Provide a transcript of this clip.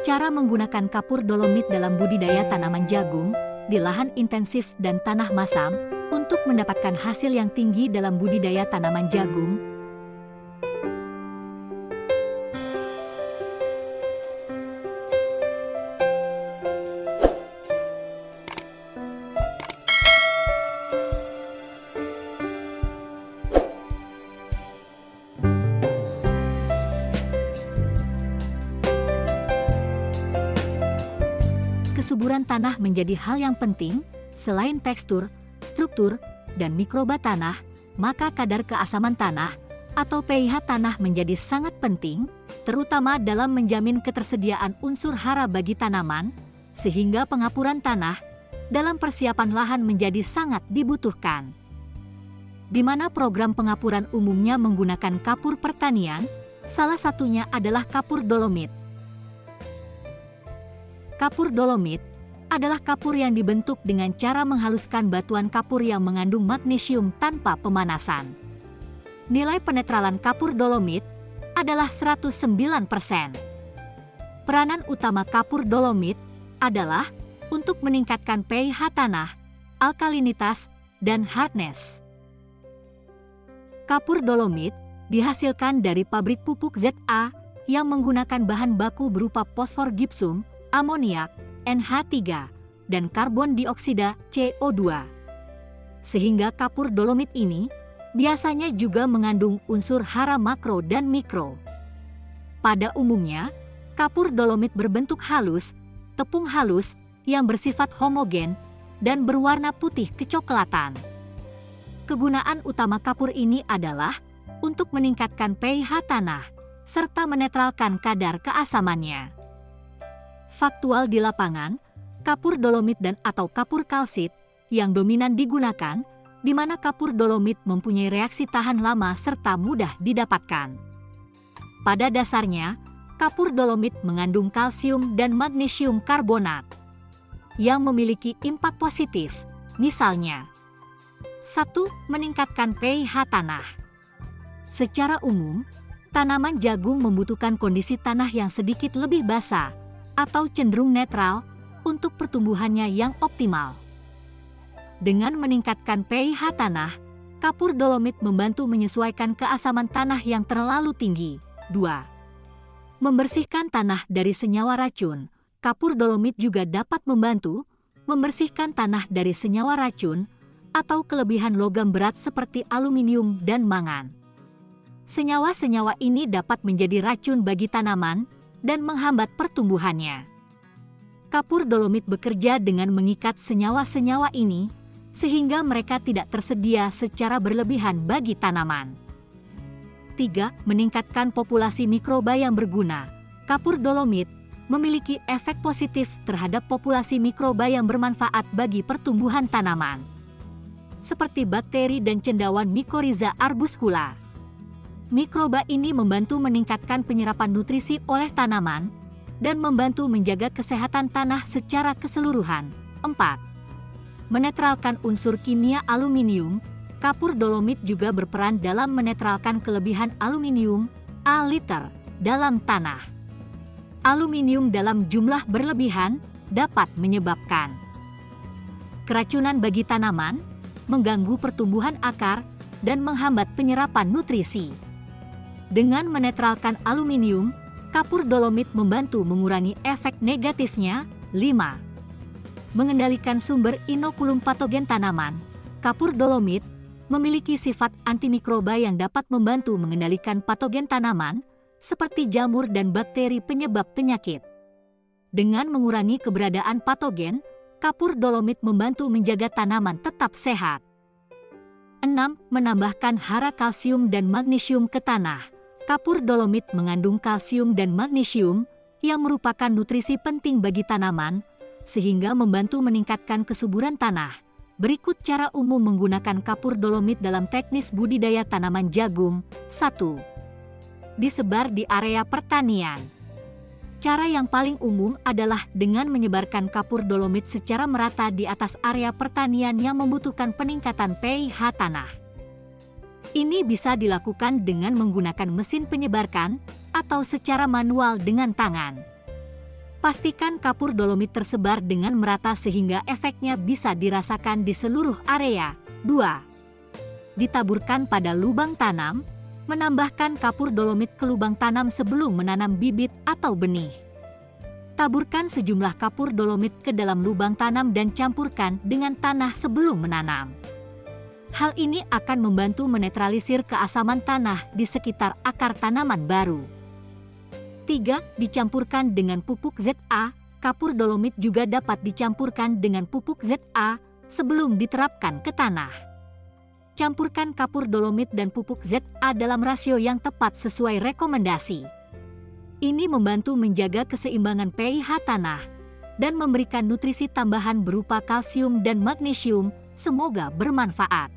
Cara menggunakan kapur dolomit dalam budidaya tanaman jagung di lahan intensif dan tanah masam untuk mendapatkan hasil yang tinggi dalam budidaya tanaman jagung. Kesuburan tanah menjadi hal yang penting. Selain tekstur, struktur, dan mikroba tanah, maka kadar keasaman tanah atau pH tanah menjadi sangat penting, terutama dalam menjamin ketersediaan unsur hara bagi tanaman, sehingga pengapuran tanah dalam persiapan lahan menjadi sangat dibutuhkan. Di mana program pengapuran umumnya menggunakan kapur pertanian, salah satunya adalah kapur dolomit. Kapur dolomit adalah kapur yang dibentuk dengan cara menghaluskan batuan kapur yang mengandung magnesium tanpa pemanasan. Nilai penetralan kapur dolomit adalah 109%. Peranan utama kapur dolomit adalah untuk meningkatkan pH tanah, alkalinitas, dan hardness. Kapur dolomit dihasilkan dari pabrik pupuk ZA yang menggunakan bahan baku berupa fosfor gipsum, amoniak, NH3, dan karbon dioksida CO2. Sehingga kapur dolomit ini biasanya juga mengandung unsur hara makro dan mikro. Pada umumnya, kapur dolomit berbentuk halus, tepung halus yang bersifat homogen dan berwarna putih kecoklatan. Kegunaan utama kapur ini adalah untuk meningkatkan pH tanah serta menetralkan kadar keasamannya. Faktual di lapangan, kapur dolomit dan atau kapur kalsit yang dominan digunakan, di mana kapur dolomit mempunyai reaksi tahan lama serta mudah didapatkan. Pada dasarnya, kapur dolomit mengandung kalsium dan magnesium karbonat yang memiliki impak positif, misalnya 1. Meningkatkan pH tanah. Secara umum, tanaman jagung membutuhkan kondisi tanah yang sedikit lebih basah atau cenderung netral untuk pertumbuhannya yang optimal. Dengan meningkatkan pH tanah, kapur dolomit membantu menyesuaikan keasaman tanah yang terlalu tinggi. 2. Membersihkan tanah dari senyawa racun. Kapur dolomit juga dapat membantu membersihkan tanah dari senyawa racun atau kelebihan logam berat seperti aluminium dan mangan. Senyawa-senyawa ini dapat menjadi racun bagi tanaman dan menghambat pertumbuhannya. Kapur dolomit bekerja dengan mengikat senyawa-senyawa ini sehingga mereka tidak tersedia secara berlebihan bagi tanaman. 3. Meningkatkan populasi mikroba yang berguna. Kapur dolomit memiliki efek positif terhadap populasi mikroba yang bermanfaat bagi pertumbuhan tanaman, seperti bakteri dan cendawan Mycorrhiza arbuscula. Mikroba ini membantu meningkatkan penyerapan nutrisi oleh tanaman dan membantu menjaga kesehatan tanah secara keseluruhan. 4. Menetralkan unsur kimia aluminium. Kapur dolomit juga berperan dalam menetralkan kelebihan aluminium A liter dalam tanah. Aluminium dalam jumlah berlebihan dapat menyebabkan keracunan bagi tanaman, mengganggu pertumbuhan akar, dan menghambat penyerapan nutrisi. Dengan menetralkan aluminium, kapur dolomit membantu mengurangi efek negatifnya. 5. Mengendalikan sumber inokulum patogen tanaman. Kapur dolomit memiliki sifat antimikroba yang dapat membantu mengendalikan patogen tanaman, seperti jamur dan bakteri penyebab penyakit. Dengan mengurangi keberadaan patogen, kapur dolomit membantu menjaga tanaman tetap sehat. 6. Menambahkan hara kalsium dan magnesium ke tanah. Kapur dolomit mengandung kalsium dan magnesium yang merupakan nutrisi penting bagi tanaman, sehingga membantu meningkatkan kesuburan tanah. Berikut cara umum menggunakan kapur dolomit dalam teknis budidaya tanaman jagung. 1. Disebar di area pertanian. Cara yang paling umum adalah dengan menyebarkan kapur dolomit secara merata di atas area pertanian yang membutuhkan peningkatan pH tanah. Ini bisa dilakukan dengan menggunakan mesin penyebarkan atau secara manual dengan tangan. Pastikan kapur dolomit tersebar dengan merata sehingga efeknya bisa dirasakan di seluruh area. 2. Ditaburkan pada lubang tanam. Menambahkan kapur dolomit ke lubang tanam sebelum menanam bibit atau benih. Taburkan sejumlah kapur dolomit ke dalam lubang tanam dan campurkan dengan tanah sebelum menanam. Hal ini akan membantu menetralisir keasaman tanah di sekitar akar tanaman baru. 3. Dicampurkan dengan pupuk ZA. Kapur dolomit juga dapat dicampurkan dengan pupuk ZA sebelum diterapkan ke tanah. Campurkan kapur dolomit dan pupuk ZA dalam rasio yang tepat sesuai rekomendasi. Ini membantu menjaga keseimbangan pH tanah dan memberikan nutrisi tambahan berupa kalsium dan magnesium. Semoga bermanfaat.